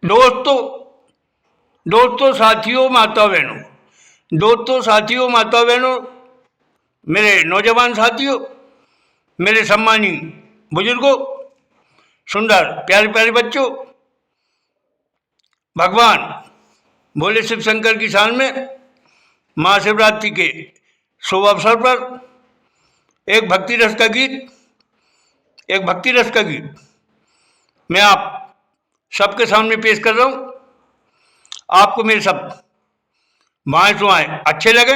दोस्तों दोस्तों साथियों माता बहनों, दोस्तों साथियों माता बहनों, मेरे नौजवान साथियों, मेरे सम्मानी बुजुर्गों, सुंदर प्यारे प्यारे बच्चों, भगवान भोले शिव शंकर की शान में महाशिवरात्रि के शुभ अवसर पर एक भक्ति रस का गीत मैं आप सबके सामने पेश कर रहा हूं। आपको मेरे सब बाएं सुआएं अच्छे लगे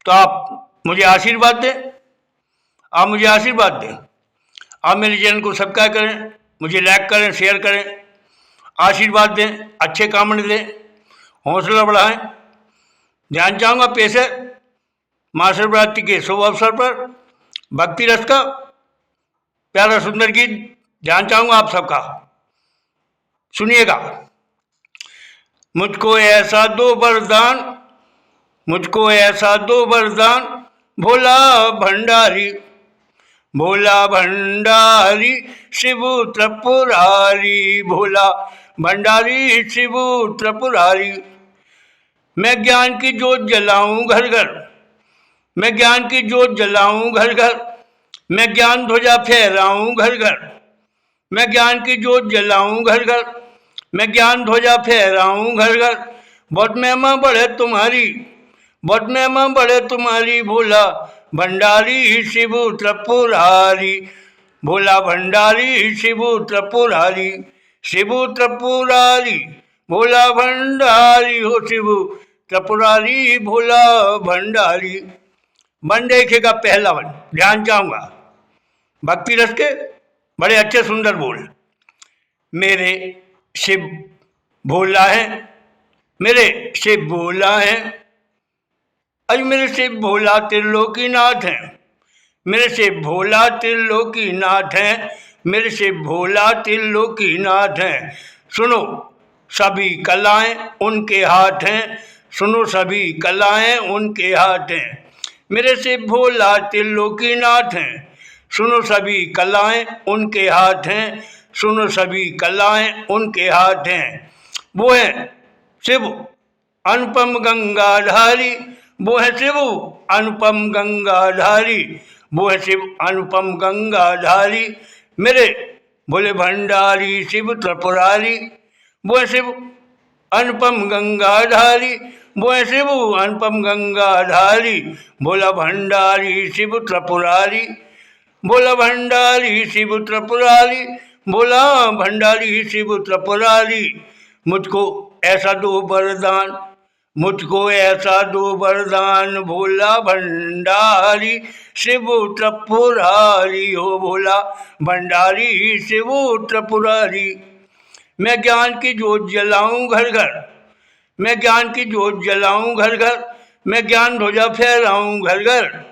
तो आप मुझे आशीर्वाद दें। आप मेरे चैनल को सब्सक्राइब करें, मुझे लाइक करें, शेयर करें, आशीर्वाद दें, अच्छे कमेंट दें, हौसला बढ़ाएं। ध्यान चाहूँगा पेश है महाशिवरात्रि के शुभ अवसर पर भक्ति रस का प्यारा सुंदर गीत। ध्यान चाहूँगा आप सबका, सुनिएगा। मुझको ऐसा दो वरदान, भोला भंडारी शिव त्रिपुरारी, भोला भंडारी शिव त्रिपुरारी। मैं ज्ञान की जोत जलाऊं घर घर, मैं ज्ञान ध्वजा फहराऊं घर घर, मैं ज्ञान की जोत जलाऊं घर घर, मैं ज्ञान ध्वजा फहराऊं घर घर। बहुत महिमा बढ़े तुम्हारी, भोला भंडारी शिव त्रिपुरारी, भोला भंडारी शिव त्रिपुरारी, भोला भंडारी हो शिव त्रिपुरारी, भोला भंडारी। वन देखेगा पहला वन। ध्यान चाहूँगा भक्ति रस के बड़े अच्छे सुंदर बोल। मेरे शिव भोला है, मेरे शिव भोला है, अज मेरे शिव भोला त्रिलोकीनाथ हैं, मेरे शिव भोला त्रिलोकीनाथ हैं, मेरे शिव भोला त्रिलोकीनाथ हैं। सुनो सभी कलाएं उनके हाथ हैं, सुनो सभी कलाएं उनके हाथ हैं, मेरे शिव भोला त्रिलोकीनाथ हैं। सुनो सभी कलाएं उनके हाथ हैं, सुनो सभी कलाएं उनके हाथ हैं। वो है शिव अनुपम गंगाधारी, वो है शिव अनुपम गंगाधारी, वो है शिव अनुपम गंगाधारी। मेरे भोले भंडारी शिव त्रिपुरारी, वो है शिव अनुपम गंगाधारी, वो है शिव अनुपम गंगाधारी। भोला भंडारी शिव त्रिपुरारी, भोला भंडारी शिव त्रिपुरारी, भोला भंडारी शिव त्रिपुरारी। मुझको ऐसा दो वरदान, भोला भंडारी शिव त्रिपुरारी, हो भोला भंडारी शिव त्रिपुरारी। मैं ज्ञान की जोत जलाऊं घर घर, मैं ज्ञान की जोत जलाऊं घर घर, मैं ज्ञान ध्वजा फहराऊं घर घर,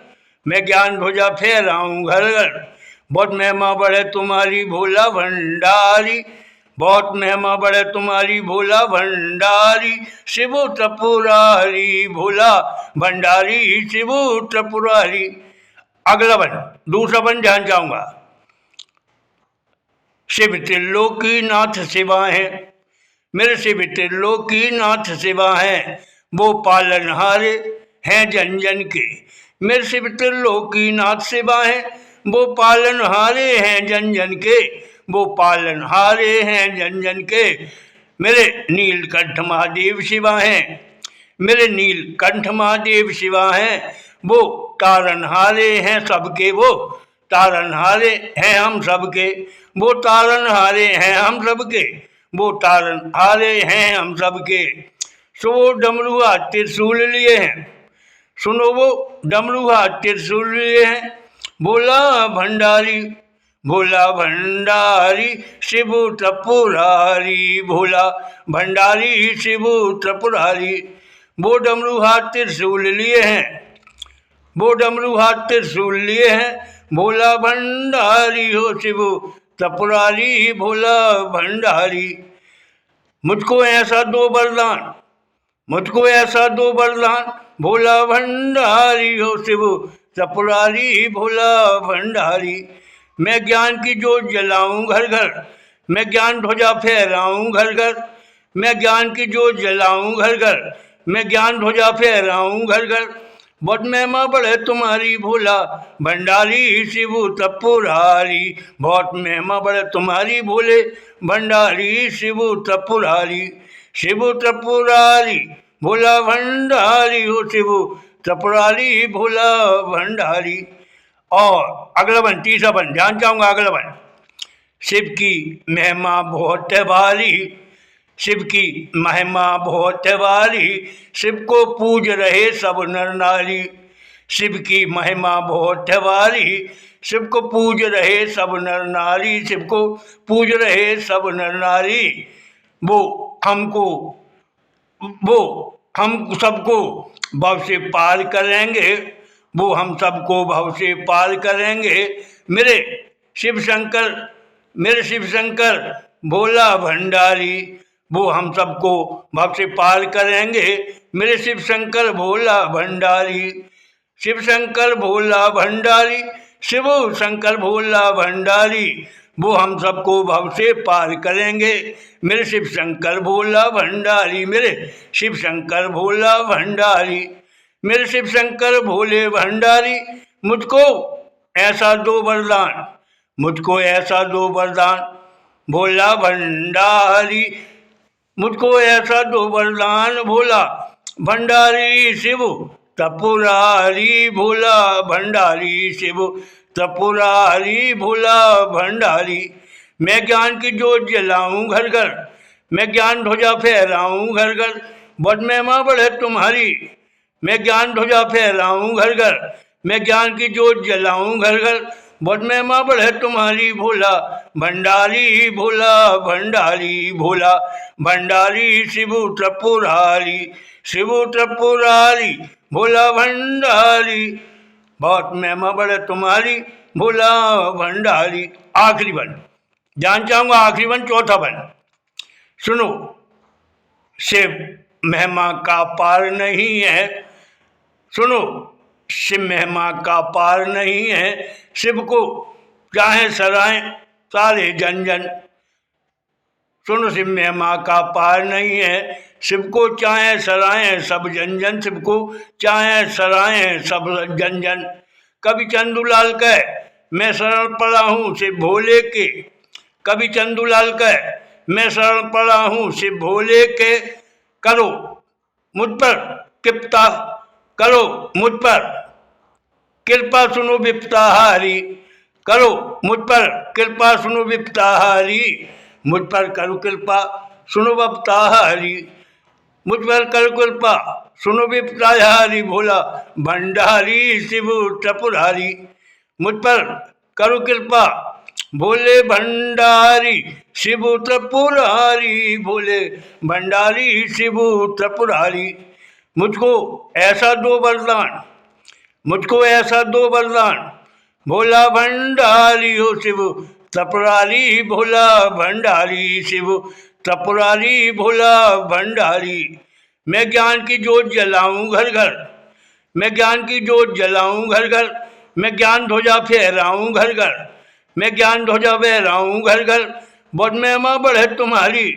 मैं ज्ञान ध्वजा फहराऊं घर घर। बहुत महिमा बढ़े तुम्हारी भोला भंडारी, बहुत महिमा बढ़े तुम्हारी भोला भंडारी शिव त्रिपुरारी, भोला भंडारी शिव त्रिपुरारी। अगला वन, दूसरा वन ध्यान चाहूँगा। शिव त्रिलोकीनाथ शिवा है, मेरे शिव त्रिलोकीनाथ शिवा हैं, वो पालनहारे हैं जन जन के। मेरे शिव त्रिलोकीनाथ शिवा हैं, वो पालनहारे हैं जन जन के, वो पालनहारे हैं जन जन के। मेरे नीलकंठ महादेव शिवा हैं, मेरे नीलकंठ महादेव शिवा हैं, वो तारनहारे हैं सबके, वो तारनहारे हैं हम सबके, वो तारनहारे हैं हम सबके, वो तारनहारे हैं हम सबके। सो वो डमरू हाथ त्रिशूल लिए हैं, सुनो वो डमरू हाथ त्रिशूल लिए हैं। भोला भंडारी शिव त्रिपुरारी, भोला भंडारी शिव त्रिपुरारी। वो डमरू हाथ त्रिशूल लिए हैं, वो डमरू हाथ त्रिशूल लिए हैं, भोला भंडारी हो शिव त्रिपुरारी, भोला भंडारी। मुझको ऐसा दो वरदान, भोला भंडारी हो शिव त्रिपुरारी, भोला भंडारी। मैं ज्ञान की जोत जलाऊं घर घर, मैं ज्ञान ध्वजा फहराऊं घर घर, मैं ज्ञान की जोत जलाऊं घर घर, मैं ज्ञान ध्वजा फहराऊं घर घर। बहुत महिमा बढ़े तुम्हारी भोला भंडारी शिवु त्रिपुरारी, बहुत महिमा बढ़े तुम्हारी भोले भंडारी शिवु त्रिपुरारी। शिवु त्रिपुरारी भोला भंडारी हो, शिवु त्रिपुरारी भोला भंडारी। और अगला बन, तीसरा बन ध्यान चाहूंगा। अगला बन, शिव की महिमा बहुत है भारी, शिव की महिमा बहुत है भारी, शिव को पूज रहे सब नर नारी। शिव की महिमा बहुत है भारी, शिव को पूज रहे सब नर नारी, शिव को पूज रहे सब नर नारी। वो हमको, वो हम सबको भव से पार करेंगे, वो हम सबको भव से पार करेंगे। मेरे शिव शंकर, मेरे शिव शंकर भोला भंडारी, वो हम सबको भव से पार करेंगे। मेरे शिव शंकर भोला भंडारी, शिव शंकर भोला भंडारी, शिव शंकर भोला भंडारी, वो हम सबको भव से पार करेंगे। मेरे शिव शंकर भोला भंडारी, मेरे शिव शंकर भोला भंडारी, मेरे शिव शंकर भोले भंडारी। मुझको ऐसा दो वरदान, मुझको ऐसा दो वरदान भोला भंडारी, मुझको ऐसा दो वरदान भोला भंडारी शिव त्रिपुरारी भोला भंडारी, शिव त्रिपुरारी भोला भंडारी। मैं ज्ञान की जोत जलाऊं घर घर, मैं ज्ञान ध्वजा फहराऊं घर घर, बहुत महिमा बढ़े तुम्हारी। मैं ज्ञान ध्वजा फहराऊं घर घर, मैं ज्ञान की जोत जलाऊं घर घर, बहुत महिमा बढ़े तुम्हारी भोला भंडारी भोला भंडारी भोला भंडारी शिव त्रिपुरारी, शिव त्रिपुरारी भोला भंडारी, बहुत महिमा बढ़े तुम्हारी भोला भंडारी। आखिरी बन जान चाहूंगा, आखिरी बन चौथा बन। सुनो, शिव महिमा का पार नहीं है, सुनो शिव महिमा का पार नहीं है, शिव को चाहे सराय सारे जन जन। सुनो शिव महिमा का पार नहीं है, शिव को चाहे सराय सब जन जन, शिव को चाहे सराय सब जन जन। कभी चंदूलाल कह मैं शरण पड़ा हूँ शिव भोले के, कभी चंदूलाल कह मैं शरण पड़ा हूँ शिव भोले के, करो मुझ पर कृपा, करो मुझ पर कृपा सुनो विपताहारी, करो मुझ पर कृपा सुनो विपताहारी, मुझ पर करो कृपा सुनो विपताहारी, मुझ पर करो कृपा सुनो विपताहारी भोला भंडारी शिव त्रिपुरारी। मुझ पर करो कृपा भोले भंडारी शिव त्रिपुरारी, भोले भंडारी शिव त्रिपुरारी। मुझको ऐसा दो वरदान, मुझको ऐसा दो वरदान भोला भंडारी हो शिव त्रिपुरारी, भोला भंडारी शिव त्रिपुरारी भोला भंडारी। मैं ज्ञान की जोत जलाऊं घर घर, मैं ज्ञान की जोत जलाऊं घर घर, मैं ज्ञान ध्वजा फहराऊं घर घर, मैं ज्ञान ध्वजा फहराऊं घर घर, बहुत महिमा बढ़े तुम्हारी,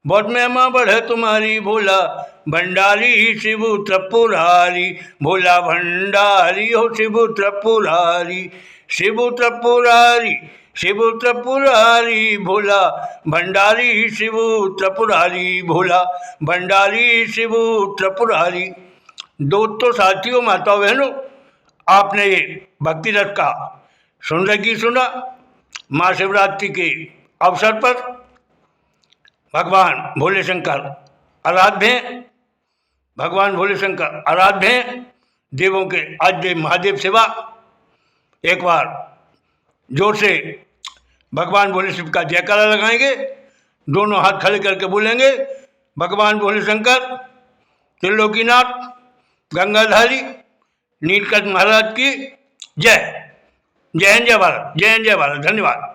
बहुत महिमा बढ़े तुम्हारी भोला भंडारी शिव त्रिपुरारी, भोला भंडारी हो शिव त्रिपुरारी, शिव त्रिपुरारी, शिव त्रिपुरारी भोला भंडारी शिव त्रिपुरारी, भोला भंडारी शिव त्रिपुरारी। दोस्तों, साथियों, माताओं बहनों, आपने ये भक्ति रस का सुंदर गीत सुना। महाशिवरात्रि के अवसर पर भगवान भोले शंकर आराध्य हैं, भगवान भोले शंकर आराध्य हैं, देवों के आद्य महादेव शिवा। एक बार जोर से भगवान भोले शिव का जयकारा लगाएंगे, दोनों हाथ खड़े करके बोलेंगे, भगवान भोले शंकर त्रिलोकीनाथ गंगाधारी नीलकंठ महाराज की जय। जय हिंद, जय भारत, जय हिंद, जय भारत। धन्यवाद।